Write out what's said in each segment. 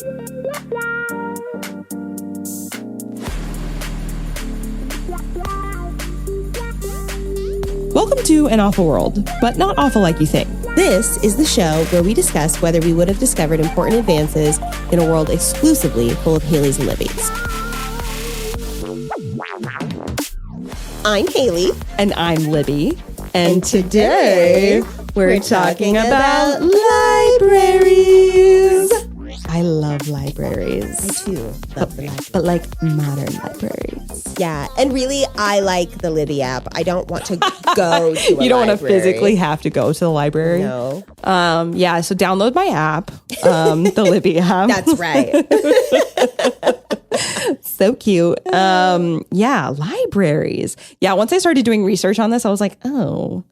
Welcome to An Awful World, but not awful like you think. This is the show where we discuss whether we would have discovered important advances in a world exclusively full of Haylies and Libbys. I'm Haylie. And I'm Libby. And today we're talking about libraries. I love libraries. I too love the library. But like modern libraries. Yeah, and really, I like the Libby app. I don't want to go to a You don't want to library. physically have to go to the library? No. Yeah, so download my app, the Libby app. That's right. So cute. Yeah, libraries. Yeah, once I started doing research on this, I was like, oh.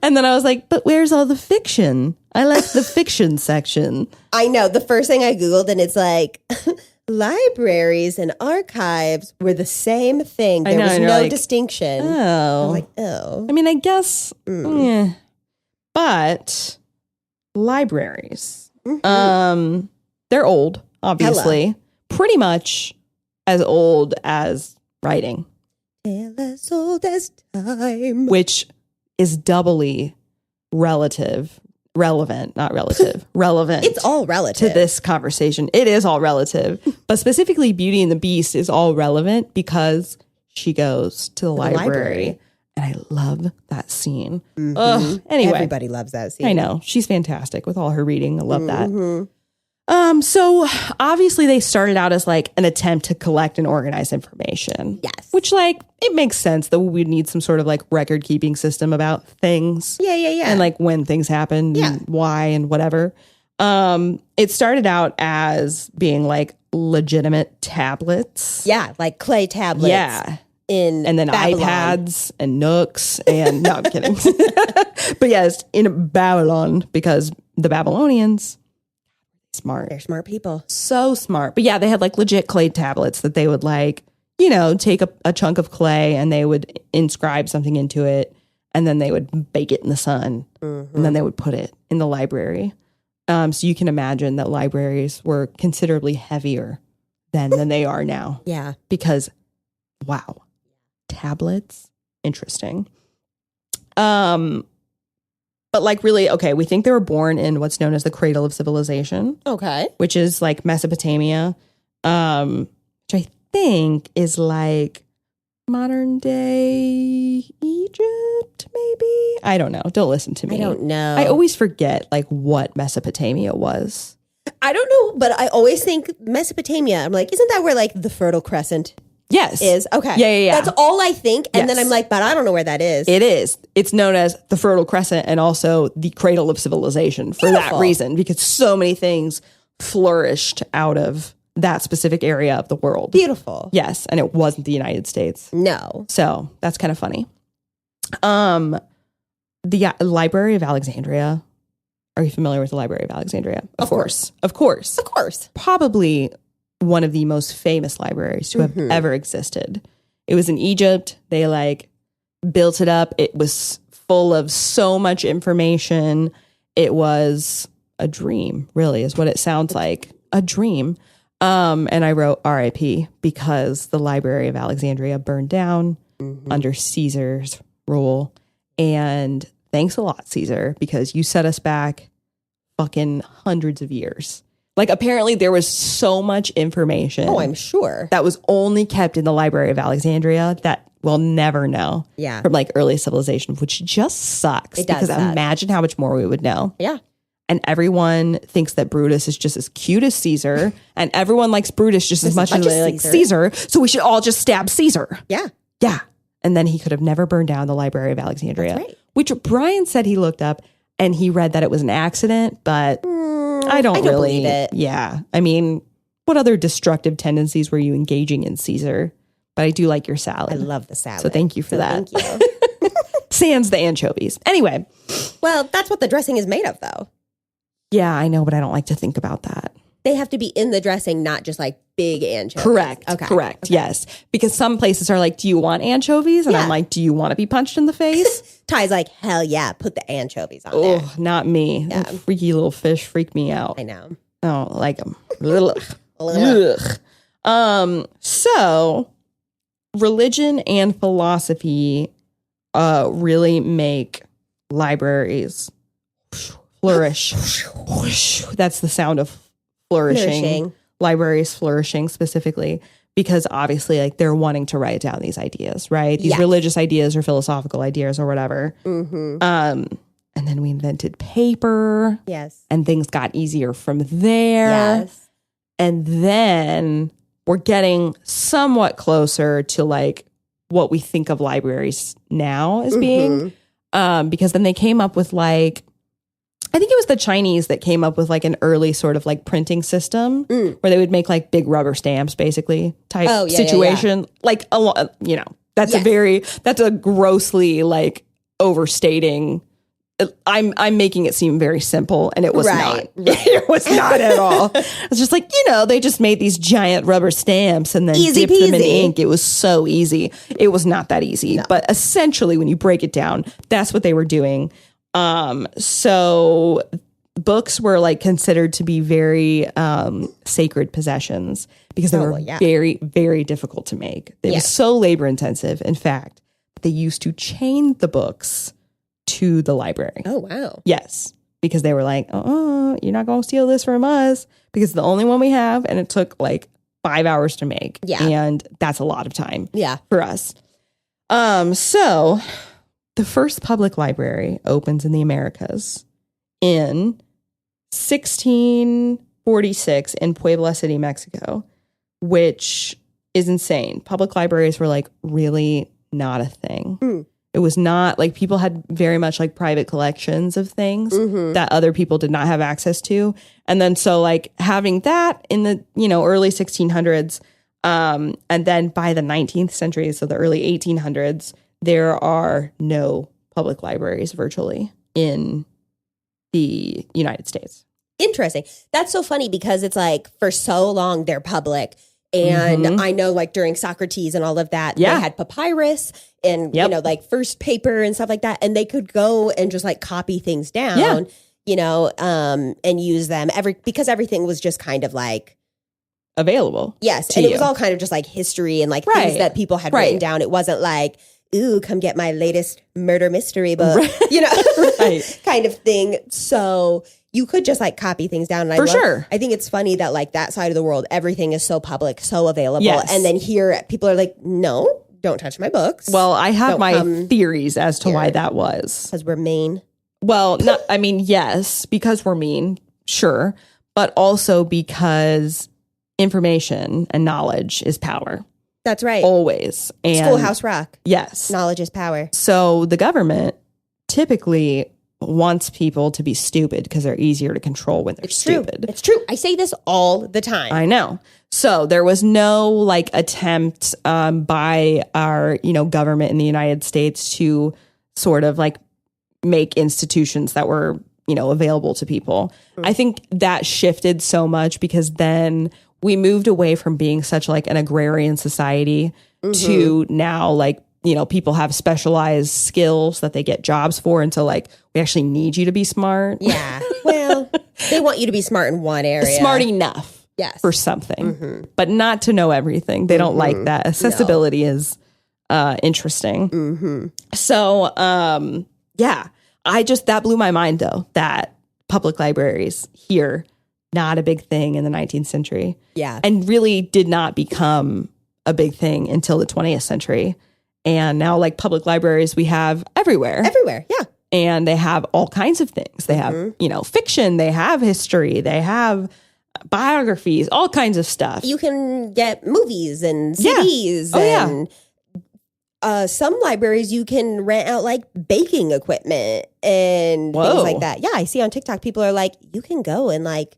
And then I was like, but where's all the fiction? I like the fiction section. I know. The first thing I Googled, and it's like, libraries and archives were the same thing. There was no like, distinction. Oh. I was like, oh. I mean, I guess, yeah. But libraries, they're old, obviously. Hella. Pretty much as old as writing. As old as time. Which is doubly relevant. It's all relative. to this conversation. It is all relative, but specifically Beauty and the Beast is all relevant because she goes to the library. And I love that scene. Ugh. Anyway. Everybody loves that scene. I know. She's fantastic with all her reading. I love that. So obviously they started out as like an attempt to collect and organize information. Yes. Which like, it makes sense that we'd need some sort of like record keeping system about things. Yeah. And like when things happened, and why and whatever. It started out as being like legitimate tablets. Yeah, like clay tablets. Yeah. And then Babylon. iPads and Nooks and no, I'm kidding. But yes, in Babylon, because the Babylonians, smart. They're smart people. So smart. But yeah, they had like legit clay tablets that they would like, you know, take a chunk of clay and they would inscribe something into it and then they would bake it in the sun and then they would put it in the library. So you can imagine that libraries were considerably heavier than they are now. Yeah. Because, wow, tablets, interesting. But like really, okay, we think they were born in what's known as the cradle of civilization. Okay. Which is like Mesopotamia, which I think is like modern day Egypt, maybe? I don't know. Don't listen to me. I don't know. I always forget like what Mesopotamia was. I don't know, but I always think Mesopotamia. I'm like, isn't that where like the Fertile Crescent Yes. is? Okay. Yeah. That's all I think. And then Yes. I'm like, but I don't know where that is. It is. It's known as the Fertile Crescent and also the cradle of civilization for that reason, because so many things flourished out of that specific area of the world. Beautiful. Yes. And it wasn't the United States. No. So that's kind of funny. The Library of Alexandria. Are you familiar with the Library of Alexandria? Of course. Probably one of the most famous libraries to have ever existed. It was in Egypt. They like built it up. It was full of so much information. It was a dream, really, is what it sounds like. A dream. And I wrote RIP because the Library of Alexandria burned down under Caesar's rule. And thanks a lot, Caesar, because you set us back fucking hundreds of years. Like, apparently there was so much information. Oh, I'm sure. That was only kept in the Library of Alexandria that we'll never know. Yeah. From like early civilization, which just sucks. It does because suck. Imagine how much more we would know. Yeah. And everyone thinks that Brutus is just as cute as Caesar. And everyone likes Brutus just as much as they like Caesar. So we should all just stab Caesar. Yeah. Yeah. And then he could have never burned down the Library of Alexandria. That's right. Which Brian said he looked up and he read that it was an accident, but I don't really believe it. Yeah. I mean, what other destructive tendencies were you engaging in, Caesar? But I do like your salad. I love the salad. So thank you for that. Thank you. Sans the anchovies. Anyway. Well, that's what the dressing is made of, though. Yeah, I know, but I don't like to think about that. They have to be in the dressing, not just like big anchovies. Correct. Okay. Correct. Okay. Yes. Because some places are like, do you want anchovies? And I'm like, do you want to be punched in the face? Ty's like, hell yeah, put the anchovies on there. Oh, not me. Yeah. Freaky little fish freak me out. I know. I don't like them. So religion and philosophy really make libraries flourish. That's the sound of flourishing. Libraries flourishing specifically because obviously like they're wanting to write down these ideas, right? These religious ideas or philosophical ideas or whatever. Mm-hmm. And then we invented paper. Yes. And things got easier from there. Yes. And then we're getting somewhat closer to like what we think of libraries now as being. Because then they came up with like, I think it was the Chinese that came up with like an early sort of like printing system where they would make like big rubber stamps basically type situation. Yeah. Like, you know, that's a grossly like overstating. I'm making it seem very simple and it was not. Right. It was not at all. It's just like, you know, they just made these giant rubber stamps and then dipped them in ink. It was so easy. It was not that easy. No. But essentially when you break it down, that's what they were doing. So books were like considered to be very sacred possessions because they were very, very difficult to make. It was so labor intensive. In fact, they used to chain the books to the library. Oh, wow. Yes. Because they were like, you're not going to steal this from us because it's the only one we have. And it took like 5 hours to make. Yeah. And that's a lot of time for us. So the first public library opens in the Americas in 1646 in Puebla City, Mexico, which is insane. Public libraries were like really not a thing. It was not like people had very much like private collections of things that other people did not have access to. And then so like having that in the, you know, early 1600s and then by the 19th century, so the early 1800s, there are no public libraries virtually in the United States. Interesting. That's so funny because it's like for so long they're public. And I know like during Socrates and all of that, they had papyrus and, you know, like first paper and stuff like that. And they could go and just like copy things down, you know, and use them because everything was just kind of like available. Yes. And it was all kind of just like history and like things that people had written down. It wasn't like, ooh, come get my latest murder mystery book, you know, kind of thing. So you could just like copy things down. And sure. I think it's funny that like that side of the world, everything is so public, so available. Yes. And then here people are like, no, don't touch my books. Well, I have my theories as to why that was. Because we're mean. Well, I mean, yes, because we're mean, sure. But also because information and knowledge is power. That's right. Always. And Schoolhouse Rock. Yes. Knowledge is power. So the government typically wants people to be stupid because they're easier to control when they're stupid. It's true. I say this all the time. I know. So there was no like attempt by our, you know, government in the United States to sort of like make institutions that were, you know, available to people. I think that shifted so much because then we moved away from being such like an agrarian society to now like, you know, people have specialized skills that they get jobs for. And so like, we actually need you to be smart. Yeah. Well, they want you to be smart in one area. Smart enough for something, but not to know everything. They don't like that. Accessibility is interesting. So, that blew my mind though, that public libraries here, not a big thing in the 19th century. Yeah. And really did not become a big thing until the 20th century. And now like public libraries we have everywhere. Everywhere, yeah. And they have all kinds of things. They have, you know, fiction, they have history, they have biographies, all kinds of stuff. You can get movies and CDs and some libraries you can rent out like baking equipment and things like that. Yeah, I see on TikTok people are like, you can go and like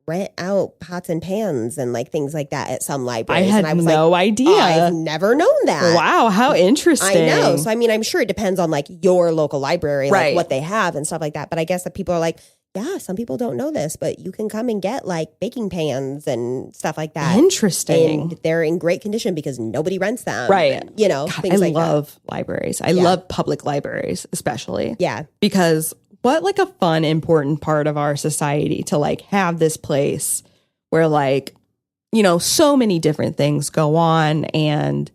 rent out pots and pans and like things like that at some libraries. I had no idea. I've never known that. Wow, how interesting. I know. So I mean, I'm sure it depends on like your local library, like what they have and stuff like that. But I guess that people are like, Yeah, some people don't know this, but you can come and get like baking pans and stuff like that. Interesting. And they're in great condition because nobody rents them. Right. And, things I like love libraries. I love public libraries, especially. Yeah. Because what like a fun, important part of our society to like have this place where like, so many different things go on and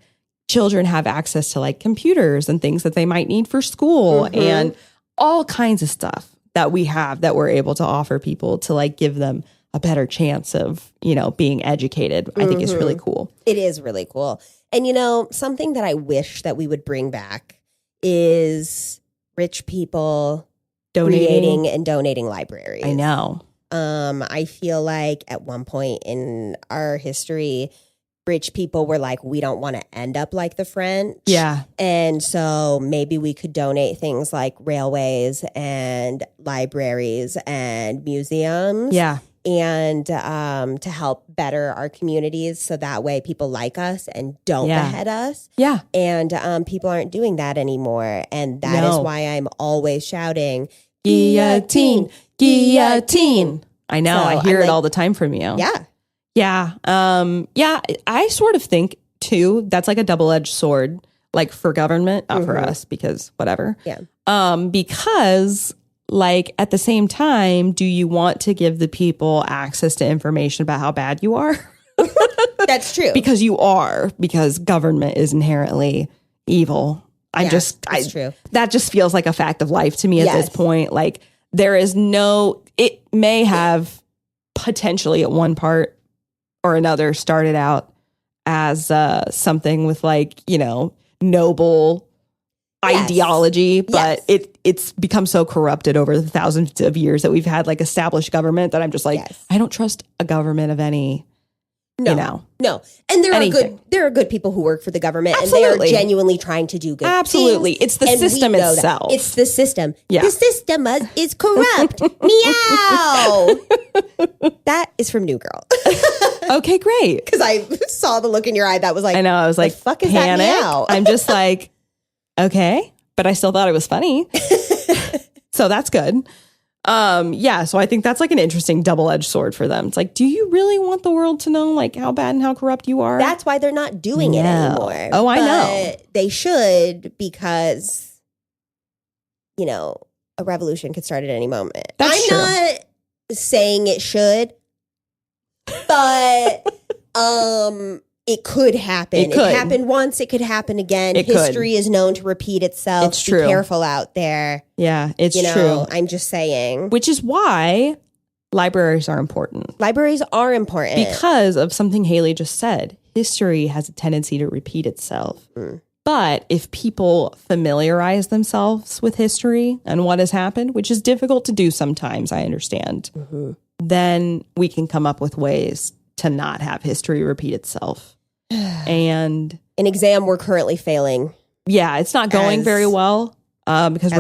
children have access to like computers and things that they might need for school and all kinds of stuff that we have that we're able to offer people to like give them a better chance of, being educated. I think is really cool. It is really cool. And, something that I wish that we would bring back is rich people creating and donating libraries. I know. I feel like at one point in our history, rich people were like, we don't want to end up like the French. Yeah. And so maybe we could donate things like railways and libraries and museums. Yeah. And to help better our communities so that way people like us and don't behead us. Yeah. And people aren't doing that anymore. And that is why I'm always shouting, guillotine, guillotine. I know. I hear it all the time from you. Yeah. Yeah. I sort of think too, that's like a double-edged sword, like for government, not for us, because whatever. Yeah. Because like at the same time, do you want to give the people access to information about how bad you are? That's true. Because government is inherently evil. That's true. That just feels like a fact of life to me at this point. Like it may have potentially at one part or another started out as something with like, noble ideology, but it's become so corrupted over the thousands of years that we've had like established government that I'm just like, I don't trust a government of any, No. And there are good people who work for the government Absolutely. and they are genuinely trying to do good Absolutely. things. It's the system itself. It's the system. Yeah. The system is corrupt. Meow. That is from New Girl. Okay, great. Because I saw the look in your eye that was like, I know. I was like, the fuck is panic. that meow? I'm just like, okay. But I still thought it was funny. So that's good. So I think that's like an interesting double-edged sword for them. It's like, do you really want the world to know like how bad and how corrupt you are? That's why they're not doing it anymore. Oh, I know. They should because, a revolution could start at any moment. That's true. I'm not saying it should, but it could happen. It happened once. It could happen again. History is known to repeat itself. It's true. Be careful out there. Yeah, it's true. I'm just saying. Which is why libraries are important. Libraries are important. Because of something Haylie just said. History has a tendency to repeat itself. But if people familiarize themselves with history and what has happened, which is difficult to do sometimes, I understand, then we can come up with ways to not have history repeat itself. And an exam we're currently failing. Yeah, it's not going very well because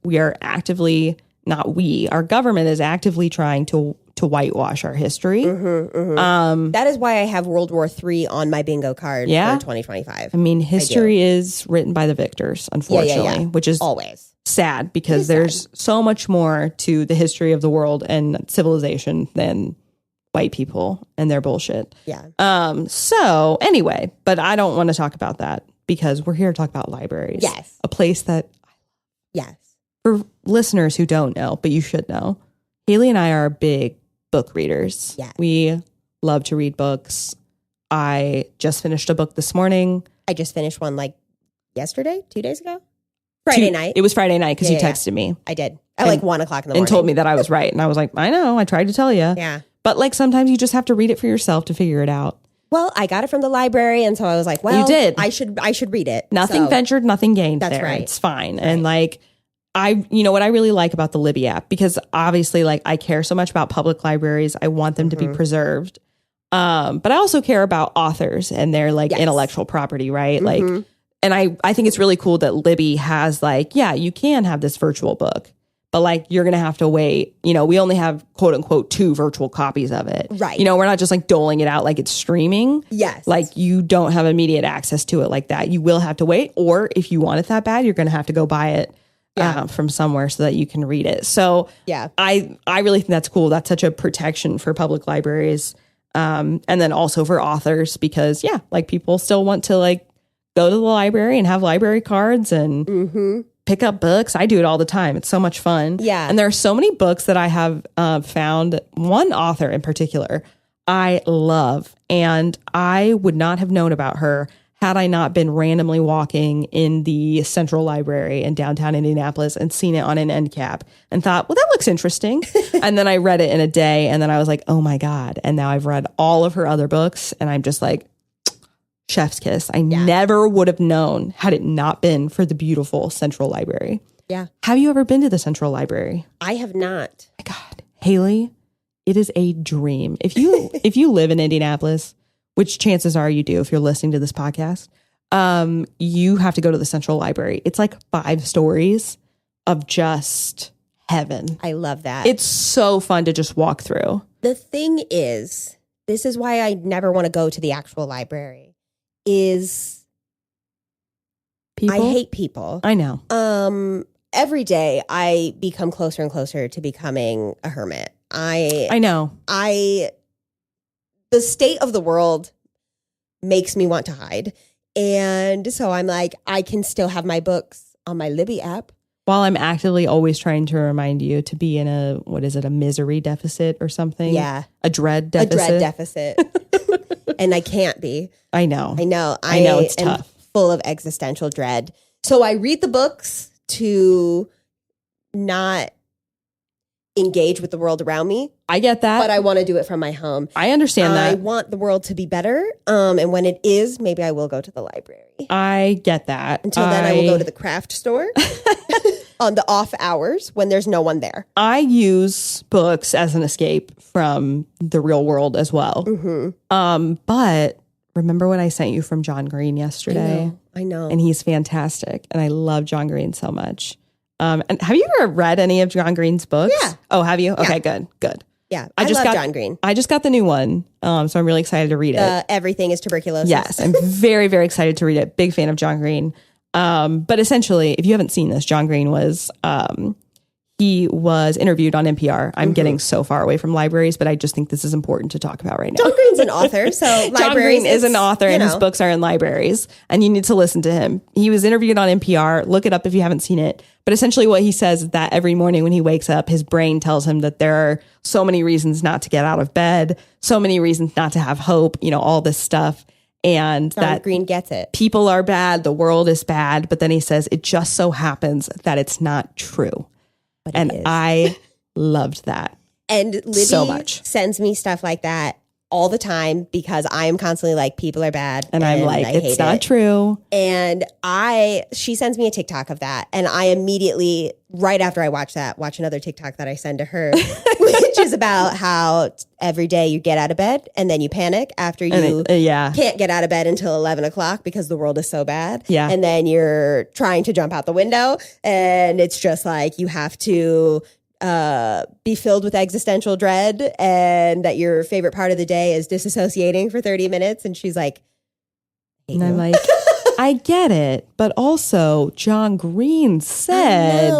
we are actively, our government is actively trying to whitewash our history. That is why I have World War III on my bingo card for 2025. I mean, history is written by the victors, unfortunately, which is always sad because there's so much more to the history of the world and civilization than white people and their bullshit. Yeah. So anyway, but I don't want to talk about that because we're here to talk about libraries. Yes. A place that, for listeners who don't know, but you should know, Haylie and I are big book readers. Yeah. We love to read books. I just finished a book this morning. I just finished one like yesterday, 2 days ago. Friday night. It was Friday night because you texted me. I did. At like 1 o'clock in the morning. And told me that I was right. And I was like, I know. I tried to tell you. Yeah. But like sometimes you just have to read it for yourself to figure it out. Well, I got it from the library, and so I was like, well, you did. I should read it. Nothing ventured, nothing gained. That's there. right. It's fine. And like what I really like about the Libby app, because obviously like I care so much about public libraries. I want them to be preserved. But I also care about authors and their like intellectual property, right? Like, and I think it's really cool that Libby has like, you can have this virtual book. But like, you're going to have to wait. We only have quote unquote 2 virtual copies of it. Right. We're not just like doling it out like it's streaming. Yes. Like you don't have immediate access to it like that. You will have to wait. Or if you want it that bad, you're going to have to go buy it from somewhere so that you can read it. So I really think that's cool. That's such a protection for public libraries. And then also for authors, because like people still want to like go to the library and have library cards and pick up books. I do it all the time. It's so much fun. Yeah. And there are so many books that I have found. One author in particular I love, and I would not have known about her had I not been randomly walking in the Central Library in downtown Indianapolis and seen it on an end cap and thought, well, that looks interesting. And then I read it in a day, and then I was like, oh my God. And now I've read all of her other books, and I'm just like, chef's kiss. I never would have known had it not been for the beautiful Central Library. Yeah. Have you ever been to the Central Library? I have not. My God. Haylie, it is a dream. If you live in Indianapolis, which chances are you do if you're listening to this podcast, you have to go to the Central Library. It's like 5 stories of just heaven. I love that. It's so fun to just walk through. The thing is, this is why I never want to go to the actual library, is people? I hate people. I know. Every day I become closer and closer to becoming a hermit. I know. The state of the world makes me want to hide. And so I'm like, I can still have my books on my Libby app. While I'm actively always trying to remind you to be in a misery deficit or something? Yeah. A dread deficit? A dread deficit. And I can't be. I know. I know it's am tough. Full of existential dread. So I read the books to not engage with the world around me. I get that. But I want to do it from my home. I understand that. I want the world to be better. And when it is, maybe I will go to the library. I get that. Until then, I will go to the craft store on the off hours when there's no one there. I use books as an escape from the real world as well. Mm-hmm. But remember what I sent you from John Green yesterday? I know. And he's fantastic. And I love John Green so much. And have you ever read any of John Green's books? Yeah. Oh, have you? Okay, Yeah. good. Yeah, I love John Green. I just got the new one, so I'm really excited to read it. Everything is tuberculosis. Yes, I'm very, very excited to read it. Big fan of John Green. But essentially, if you haven't seen this, John Green was he was interviewed on NPR. I'm getting so far away from libraries, but I just think this is important to talk about right now. John Green's an author, so John Green is an author, and his books are in libraries, and you need to listen to him. He was interviewed on NPR. Look it up if you haven't seen it. But essentially what he says is that every morning when he wakes up, his brain tells him that there are so many reasons not to get out of bed, so many reasons not to have hope, all this stuff. And John Green gets it. People are bad, the world is bad. But then he says it just so happens that it's not true. But and I loved that. And Libby so much. Sends me stuff like that all the time because I am constantly like, people are bad. And I'm like, it's not true. And she sends me a TikTok of that. And I immediately, right after I watch that, watch another TikTok that I send to her, which is about how every day you get out of bed and then you panic after you can't get out of bed until 11 o'clock because the world is so bad. Yeah. And then you're trying to jump out the window and it's just like you have to be filled with existential dread and that your favorite part of the day is disassociating for 30 minutes. And she's like, and I'm like, I get it. But also John Green said,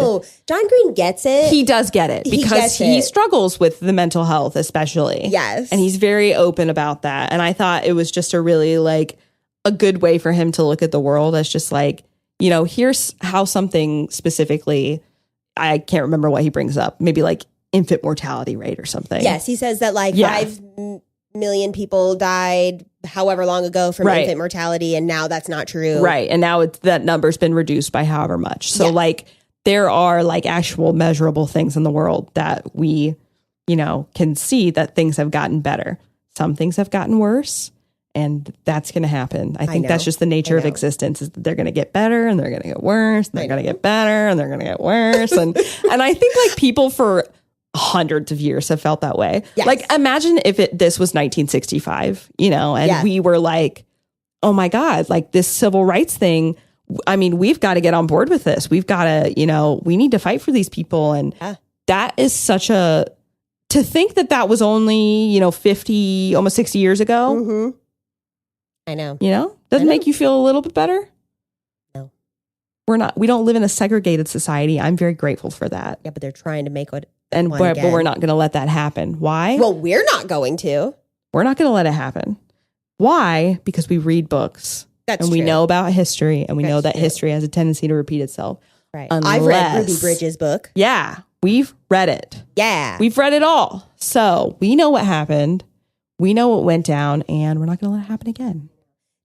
John Green gets it. He does get it because he struggles with the mental health, especially. Yes. And he's very open about that. And I thought it was just a really like a good way for him to look at the world as just like, here's how something specifically, I can't remember what he brings up. Maybe like infant mortality rate or something. Yes, he says that like 5 million people died however long ago from infant mortality, and now that's not true. Right, and now that number's been reduced by however much. So like there are like actual measurable things in the world that we, can see that things have gotten better. Some things have gotten worse. And that's going to happen. I think that's just the nature of existence is that they're going to get better and they're going to get worse. And they're going to get better and they're going to get worse. And I think like people for hundreds of years have felt that way. Yes. Like imagine if this was 1965, and we were like, oh my God, like this civil rights thing. I mean, we've got to get on board with this. We've got to, we need to fight for these people. And that is such to think that was only, 50, almost 60 years ago. Mm-hmm. I know. Doesn't make you feel a little bit better? No. We don't live in a segregated society. I'm very grateful for that. Yeah, but they're trying to make it. But we're not going to let that happen. Why? Well, we're not going to. We're not going to let it happen. Why? Because we read books. That's we know about history, and we know that history has a tendency to repeat itself. Right. I've read Ruby Bridges' book. Yeah, we've read it. Yeah. We've read it all. So we know what happened. We know what went down, and we're not going to let it happen again.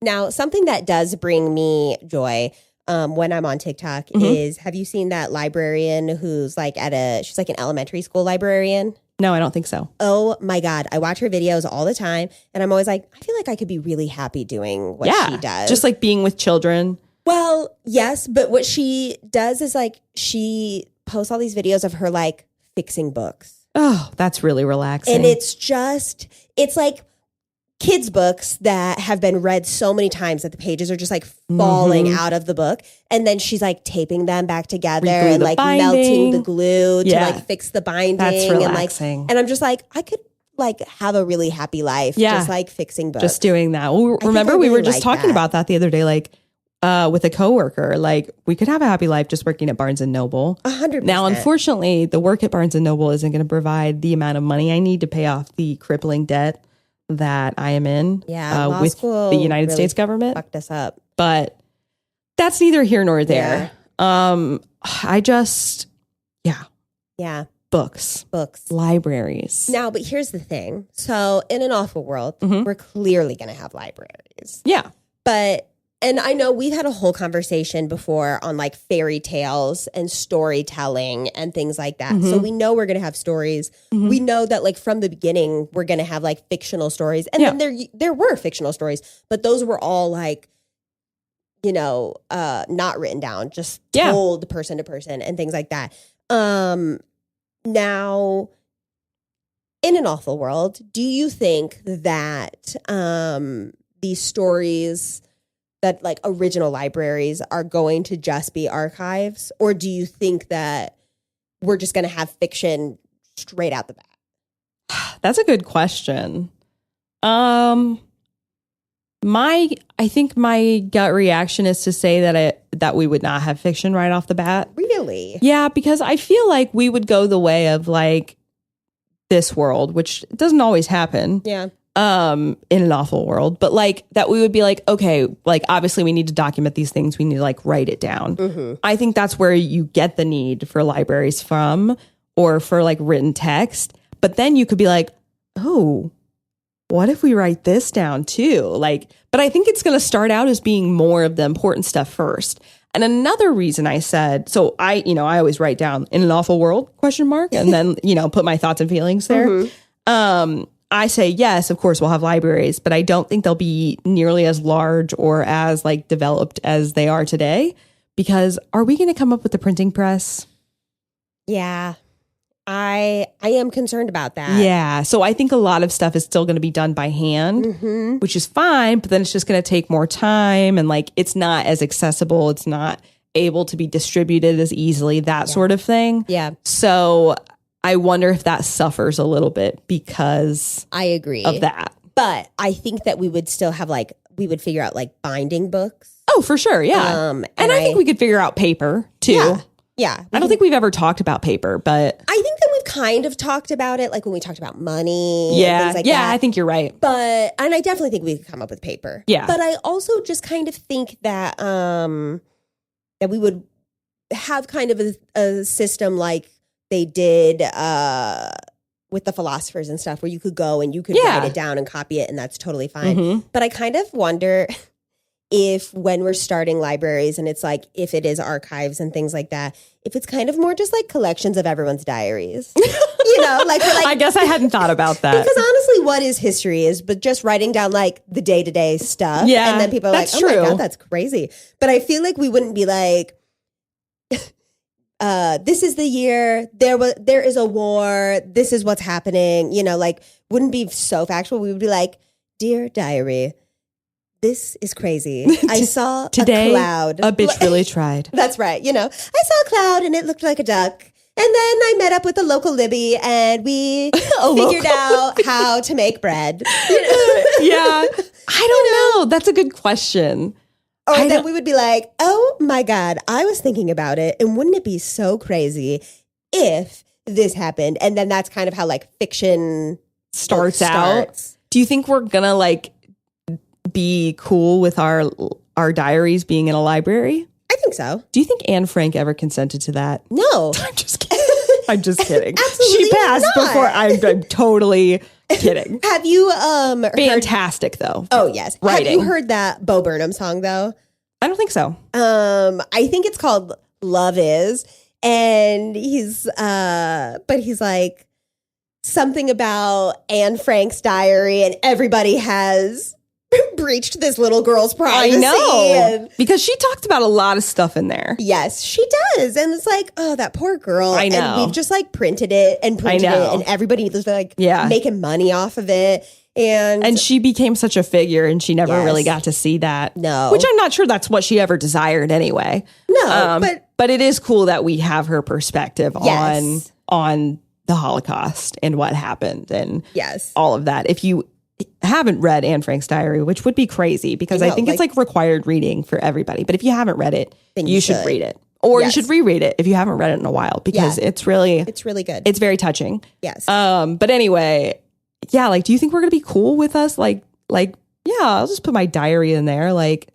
Now, something that does bring me joy when I'm on TikTok is, have you seen that librarian who's like she's like an elementary school librarian? No, I don't think so. Oh my God. I watch her videos all the time, and I'm always like, I feel like I could be really happy doing what she does. Just like being with children. Well, yes, but what she does is like she posts all these videos of her like fixing books. Oh, that's really relaxing. And it's like kids' books that have been read so many times that the pages are just like falling out of the book. And then she's like taping them back together and like melting the glue to like fix the binding. That's relaxing. And I'm just like, I could like have a really happy life just like fixing books. Just doing that. Well, remember we were just talking about that the other day, like with a coworker, like we could have a happy life just working at Barnes and Noble. 100%. Now, unfortunately, the work at Barnes and Noble isn't going to provide the amount of money I need to pay off the crippling debt that I am in with the United States government. Fucked us up. But that's neither here nor there. Yeah. Books. Libraries. Now, but here's the thing. So in an awful world, we're clearly going to have libraries. Yeah. And I know we've had a whole conversation before on like fairy tales and storytelling and things like that. So we know we're going to have stories. We know that like from the beginning, we're going to have like fictional stories. And then there were fictional stories, but those were all like, not written down, just told person to person and things like that. Now, in an awful world, do you think that these stories that like original libraries are going to just be archives? Or do you think that we're just going to have fiction straight out the bat? That's a good question. I think my gut reaction is to say that we would not have fiction right off the bat. Really? Yeah, because I feel like we would go the way of like this world, which doesn't always happen. Yeah. In an awful world, but like that we would be like, okay, like obviously we need to document these things. We need to like write it down. I think that's where you get the need for libraries from, or for like written text. But then you could be like, oh, what if we write this down too? Like, but I think it's going to start out as being more of the important stuff first. And another reason I said, so I always write down in an awful world ? And then, put my thoughts and feelings there. I say, yes, of course, we'll have libraries, but I don't think they'll be nearly as large or as like developed as they are today, because are we going to come up with the printing press? Yeah, I am concerned about that. Yeah. So I think a lot of stuff is still going to be done by hand, which is fine, but then it's just going to take more time, and like it's not as accessible. It's not able to be distributed as easily, that sort of thing. Yeah. So I wonder if that suffers a little bit because I agree of that. But I think that we would still have we would figure out like binding books. Oh, for sure. Yeah. And I think we could figure out paper too. Yeah. I don't think we've ever talked about paper, but I think that we've kind of talked about it, like when we talked about money. Yeah. And things like that. I think you're right. And I definitely think we could come up with paper. Yeah. But I also just kind of think that, that we would have kind of a system like they did with the philosophers and stuff, where you could go and you could write it down and copy it, and that's totally fine. But I kind of wonder if when we're starting libraries, and it's like if it is archives and things like that, if it's kind of more just like collections of everyone's diaries. Like I guess I hadn't thought about that. Because honestly, what is history is but just writing down like the day-to-day stuff. Yeah, and then people are like, oh my God, that's crazy. But I feel like we wouldn't be like, this is the year there is a war. This is what's happening. Wouldn't be so factual. We would be like, dear diary, this is crazy. I saw today, a cloud. A bitch really tried. That's right. I saw a cloud and it looked like a duck. And then I met up with the local Libby and we figured out how to make bread. Yeah. I don't know. That's a good question. Or then we would be like, oh my God, I was thinking about it. And wouldn't it be so crazy if this happened? And then that's kind of how like fiction starts out. Do you think we're going to like be cool with our diaries being in a library? I think so. Do you think Anne Frank ever consented to that? No. I'm just kidding. I'm just kidding. Absolutely she passed not. before. I'm totally kidding. Have you fantastic though? Oh yes. Writing. Have you heard that Bo Burnham song though? I don't think so. I think it's called Love Is, and he's like something about Anne Frank's diary, and everybody has breached this little girl's privacy. I know. Because she talked about a lot of stuff in there. Yes, she does. And it's like, oh, that poor girl. I know. And we've just like printed it, and everybody was like making money off of it. And she became such a figure, and she never really got to see that. No. Which I'm not sure that's what she ever desired anyway. No, but it is cool that we have her perspective on the Holocaust and what happened and all of that. If you haven't read Anne Frank's diary, which would be crazy because I think it's like required reading for everybody. But if you haven't read it, then you should read it. Or you should reread it if you haven't read it in a while because it's really good. It's very touching. Yes. But anyway, yeah, like, do you think we're gonna be cool with us? Like, yeah, I'll just put my diary in there. Like,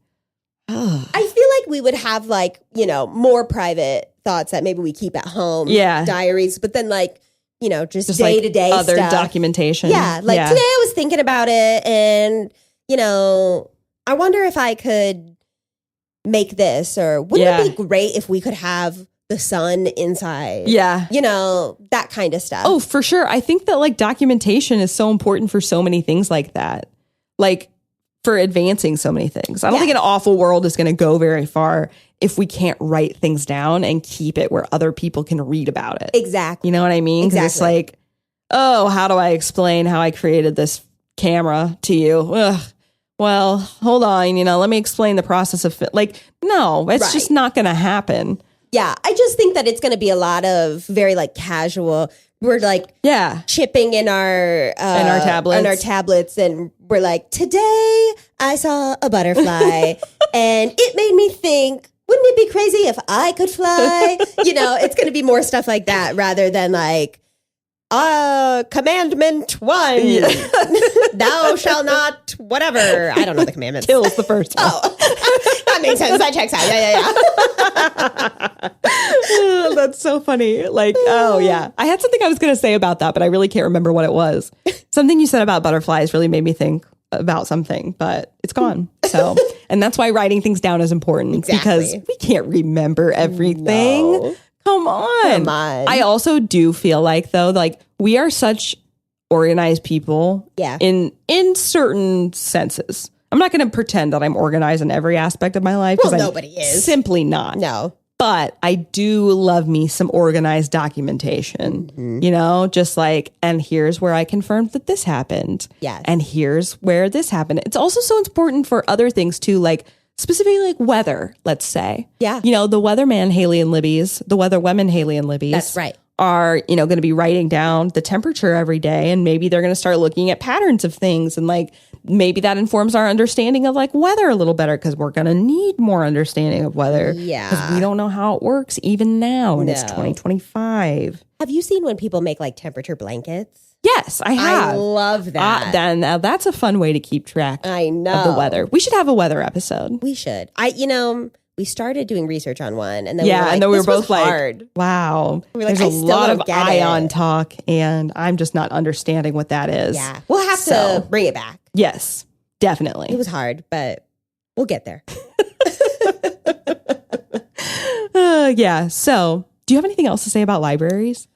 I feel like we would have like, more private thoughts that maybe we keep at home. Yeah. Diaries, but then like, just day to day other stuff. documentation. Yeah. Like today I was thinking about it, and, I wonder if I could make this, or wouldn't it be great if we could have the sun inside? Yeah. That kind of stuff. Oh, for sure. I think that like documentation is so important for so many things like that. Like for advancing so many things. I don't think an awful world is going to go very far if we can't write things down and keep it where other people can read about it. Exactly. You know what I mean? Because it's like, oh, how do I explain how I created this camera to you? Ugh. Well, hold on, let me explain the process of like, no, it's just not going to happen. Yeah, I just think that it's going to be a lot of very like casual. We're like chipping in our tablets, and we're like, today I saw a butterfly, and it made me think, wouldn't it be crazy if I could fly? It's going to be more stuff like that rather than like, commandment 1, thou shalt not, whatever. I don't know the commandments. Kills the first one. Oh, that makes sense. That checks out. Yeah. That's so funny. Like, oh yeah. I had something I was going to say about that, but I really can't remember what it was. Something you said about butterflies really made me think about something, but it's gone. So, and that's why writing things down is important because we can't remember everything. No. Come on. I also do feel like though, like we are such organized people in certain senses. I'm not going to pretend that I'm organized in every aspect of my life. Well, nobody is. Simply not. No. But I do love me some organized documentation, just like, and here's where I confirmed that this happened. Yes. And here's where this happened. It's also so important for other things too, like specifically like weather, let's say. Yeah. The weatherwomen Haylie and Libby's That's right. are, going to be writing down the temperature every day. And maybe they're going to start looking at patterns of things. And like, maybe that informs our understanding of like weather a little better because we're going to need more understanding of weather. Yeah. Because we don't know how it works even now. And it's 2025. Have you seen when people make like temperature blankets? Yes, I have. I love that. Then that's a fun way to keep track of the weather. We should have a weather episode. We should. We started doing research on one, and then we were both hard. Like, wow, there's a lot of ion talk, and I'm just not understanding what that is. Yeah, we'll have to bring it back. Yes, definitely. It was hard, but we'll get there. Yeah. So, do you have anything else to say about libraries?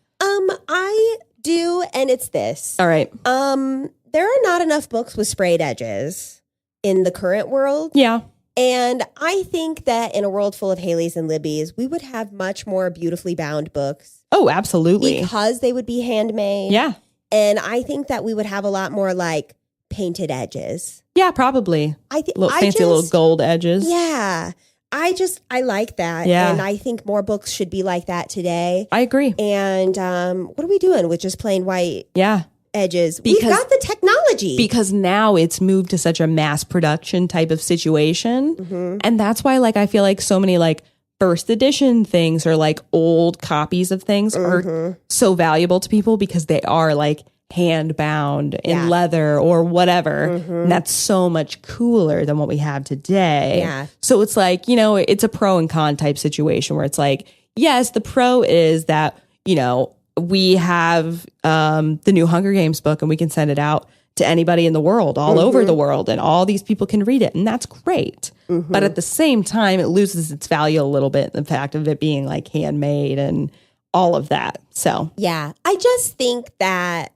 I do, and it's this. All right. There are not enough books with sprayed edges in the current world. Yeah. And I think that in a world full of Haylies and Libbys, we would have much more beautifully bound books. Oh, absolutely. Because they would be handmade. Yeah. And I think that we would have a lot more like painted edges. Yeah, probably. Fancy little gold edges. Yeah. I like that. Yeah. And I think more books should be like that today. I agree. And what are we doing with just plain white? Yeah. edges. We've got the technology. Because now it's moved to such a mass production type of situation. Mm-hmm. And that's why, like, I feel like so many, like, first edition things or, like, old copies of things are so valuable to people because they are, like, hand bound in leather or whatever. And that's so much cooler than what we have today. Yeah. So it's like, you know, it's a pro and con type situation where it's like, yes, the pro is that, you know, we have the new Hunger Games book and we can send it out to anybody in the world, all over the world, and all these people can read it. And that's great. But at the same time, it loses its value a little bit, the fact of it being like handmade and all of that. So, yeah, I just think that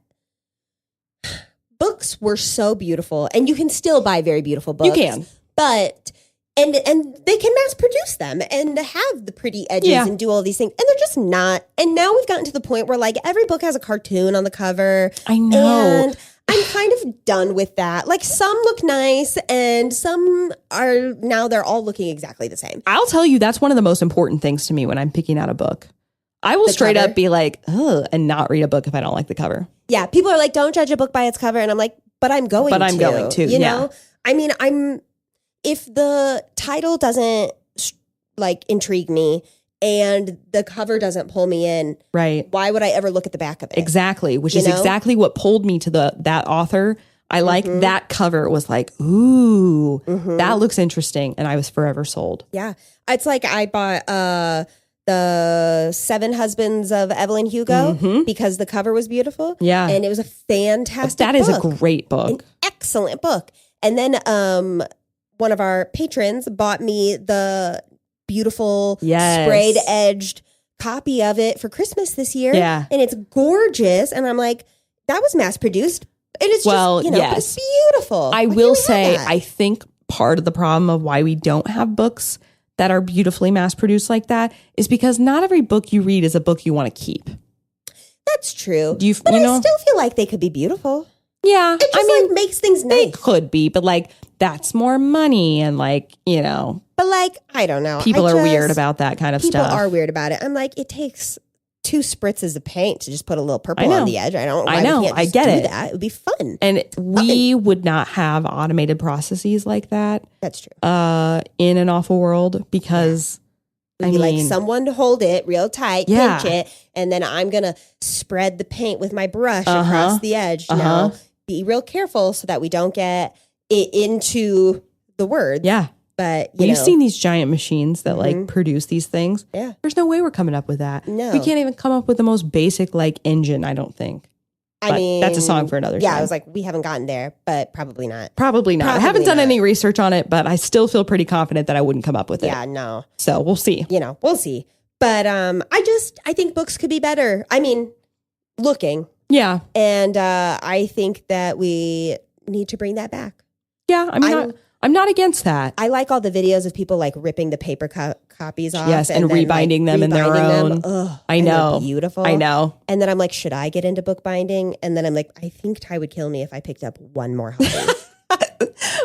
books were so beautiful, and you can still buy very beautiful books. You can. But and they can mass produce them and have the pretty edges and do all these things. And they're just not. And now we've gotten to the point where like every book has a cartoon on the cover. I know. And I'm kind of done with that. Like some look nice and some are now they're all looking exactly the same. I'll tell you, that's one of the most important things to me when I'm picking out a book. I will straight up be like, ugh, and not read a book if I don't like the cover. Yeah. People are like, don't judge a book by its cover. And I'm like, but I'm going to. You know? I mean, if the title doesn't like intrigue me and the cover doesn't pull me in, right? Why would I ever look at the back of it? Exactly, which is exactly what pulled me to that author. I like that cover. It was like, ooh, that looks interesting, and I was forever sold. Yeah, it's like I bought the 7 Husbands of Evelyn Hugo because the cover was beautiful. Yeah, and it was a fantastic. That is a great book, an excellent book. And then one of our patrons bought me the beautiful sprayed edged copy of it for Christmas this year. Yeah. And it's gorgeous. And I'm like, that was mass produced. And it's just, but it's beautiful. I will say, I think part of the problem of why we don't have books that are beautifully mass produced like that is because not every book you read is a book you want to keep. That's true. I still feel like they could be beautiful. Yeah. It just like makes things nice. They could be, but like that's more money and like, you know. But like, I don't know. People are weird about that kind of stuff. People are weird about it. I'm like, it takes 2 spritzes of paint to just put a little purple on the edge. I know. I get it. That. It would be fun. And we would not have automated processes like that. That's true. In an awful world because it would be like someone to hold it real tight, pinch it, and then I'm going to spread the paint with my brush across the edge. Now, be real careful so that we don't get it into the words. Yeah. But you've seen these giant machines that like produce these things. Yeah. There's no way we're coming up with that. No. We can't even come up with the most basic like engine, I don't think. I mean, that's a song for another time. Yeah, I was like, we haven't gotten there, but probably not. Probably not. I haven't done any research on it, but I still feel pretty confident that I wouldn't come up with it. Yeah, no. So we'll see. We'll see. But I think books could be better. I mean, looking. Yeah. And I think that we need to bring that back. Yeah, I mean, I'm not against that. I like all the videos of people like ripping the paper copies off. Yes, and rebinding them in their own. Ugh, I know. Beautiful. I know. And then I'm like, should I get into bookbinding? And then I'm like, I think Ty would kill me if I picked up one more hobby.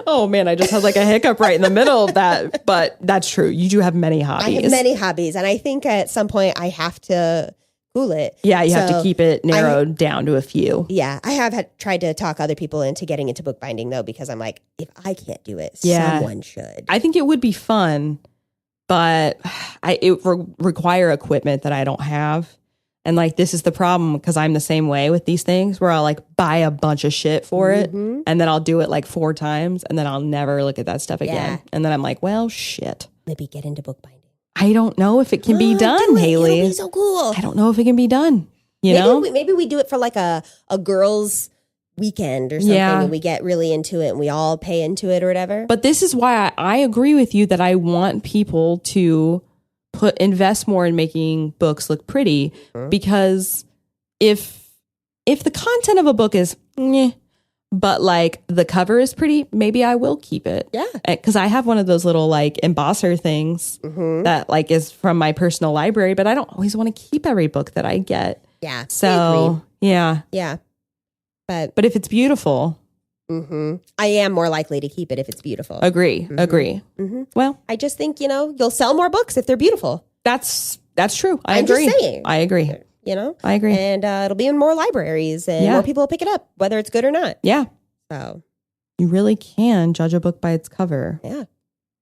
Oh man, I just had like a hiccup right in the middle of that. But that's true. You do have many hobbies. I have many hobbies. And I think at some point I have to cool it. Yeah, you have to keep it narrowed down to a few. Yeah, I have tried to talk other people into getting into bookbinding though, because I'm like, if I can't do it, someone should. I think it would be fun, but it require equipment that I don't have. And like, this is the problem because I'm the same way with these things where I'll like buy a bunch of shit for it and then I'll do it like 4 times and then I'll never look at that stuff again. Yeah. And then I'm like, well, shit. Libby, get into bookbinding. I don't know if it can be done, Haylie. It'll be so cool. I don't know if it can be done. Maybe we do it for like a girls' weekend or something, and we get really into it, and we all pay into it or whatever. But this is why I agree with you that I want people to invest more in making books look pretty, because if the content of a book is but like the cover is pretty, maybe I will keep it. Yeah. Because I have one of those little like embosser things that like is from my personal library, but I don't always want to keep every book that I get. Yeah. So, yeah. Yeah. But if it's beautiful. I am more likely to keep it if it's beautiful. Agree. Well, I just think, you'll sell more books if they're beautiful. That's true. I agree. Just saying. I agree. you know? I agree. And it'll be in more libraries and more people will pick it up, whether it's good or not. Yeah. So you really can judge a book by its cover. Yeah.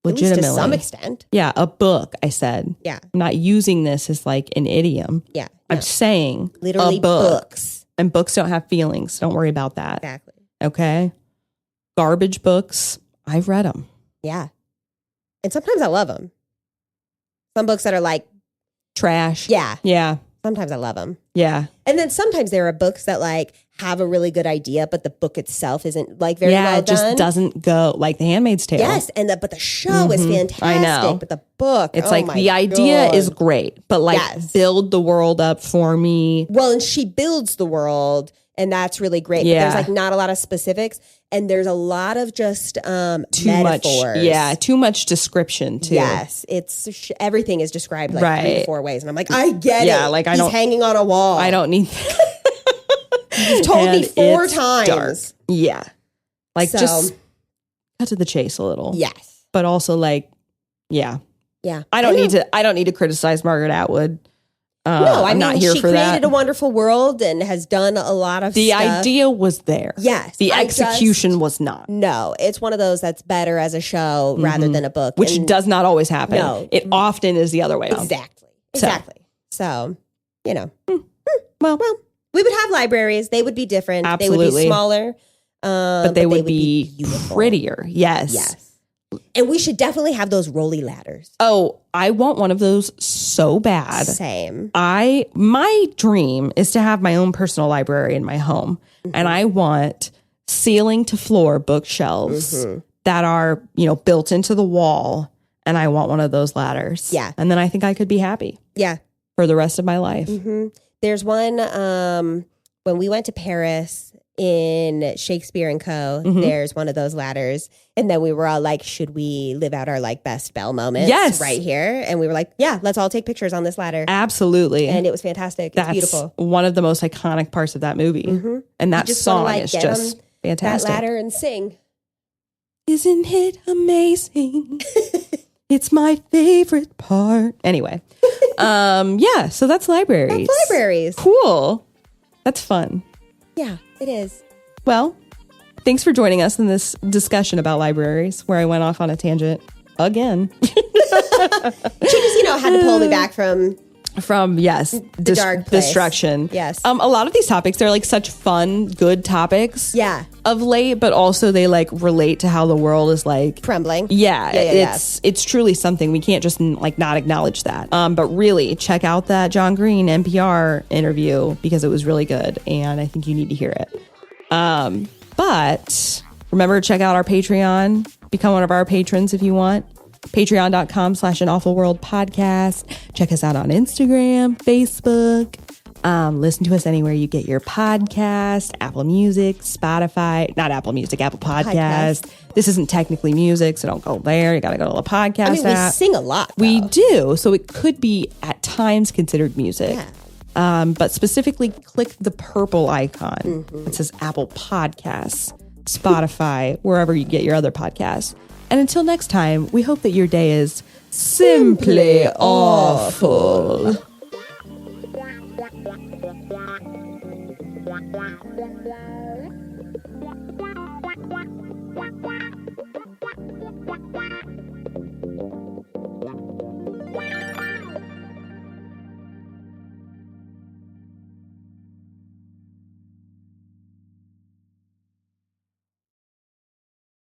Legitimately. To some extent. Yeah. A book, I said. Yeah. I'm not using this as like an idiom. Yeah. I'm saying literally a book. books. And books don't have feelings. Don't worry about that. Exactly. Okay. Garbage books. I've read them. Yeah. And sometimes I love them. Some books that are like trash. Yeah. Yeah. Sometimes I love them. Yeah. And then sometimes there are books that like have a really good idea, but the book itself isn't like very well done. It just doesn't go like The Handmaid's Tale. Yes. And but the show is fantastic. I know. But the book, it's like the idea is great, but like build the world up for me. Well, and she builds the world. And that's really great. Yeah. But there's like not a lot of specifics. And there's a lot of just too metaphors. Much. Yeah. Too much description too. Yes. It's everything is described like 3 or 4 ways. And I'm like, I get it. Yeah. Like He's hanging on a wall. I don't need You've told me 4 times. Dark. Yeah. Like just cut to the chase a little. Yes. But also like, yeah. Yeah. I don't need to criticize Margaret Atwood. No, I'm not here for that. She created a wonderful world and has done a lot of the stuff. idea was there. Yes. The execution was not. No, it's one of those that's better as a show rather than a book. Which does not always happen. No. It often is the other way around. Exactly. So you know. Well, we would have libraries. They would be different. Absolutely. They would be smaller. But they would be prettier. Yes. Yes. And we should definitely have those rolly ladders. Oh, I want one of those so bad. Same. My dream is to have my own personal library in my home. And I want ceiling to floor bookshelves that are, built into the wall. And I want one of those ladders. Yeah. And then I think I could be happy. Yeah. For the rest of my life. There's one when we went to Paris in Shakespeare and Co. There's one of those ladders. And then we were all like, should we live out our like best Belle moments right here? And we were like, yeah, let's all take pictures on this ladder. Absolutely. And it was fantastic. It's beautiful. One of the most iconic parts of that movie. And that song is just fantastic. That ladder and sing. Isn't it amazing? It's my favorite part. Anyway. Yeah, so that's libraries. That's libraries. Cool. That's fun. Yeah, it is. Well, thanks for joining us in this discussion about libraries where I went off on a tangent again. She just, had to pull me back from the dark place. Destruction. Yes. A lot of these topics, they're like such fun, good topics. Yeah. Of late, but also they like relate to how the world is like crumbling. Yeah. It's truly something. We can't just like not acknowledge that. But really check out that John Green NPR interview because it was really good and I think you need to hear it. But remember to check out our Patreon. Become one of our patrons if you want. Patreon.com/AnAwfulWorldPodcast. Check us out on Instagram, Facebook. Listen to us anywhere you get your podcast, Apple Music, Spotify, not Apple Music, Apple Podcast. This isn't technically music, so don't go there. You got to go to the podcast app. We sing a lot. Though. We do. So it could be at times considered music. Yeah. But specifically click the purple icon that says Apple Podcasts, Spotify, wherever you get your other podcasts. And until next time, we hope that your day is simply awful.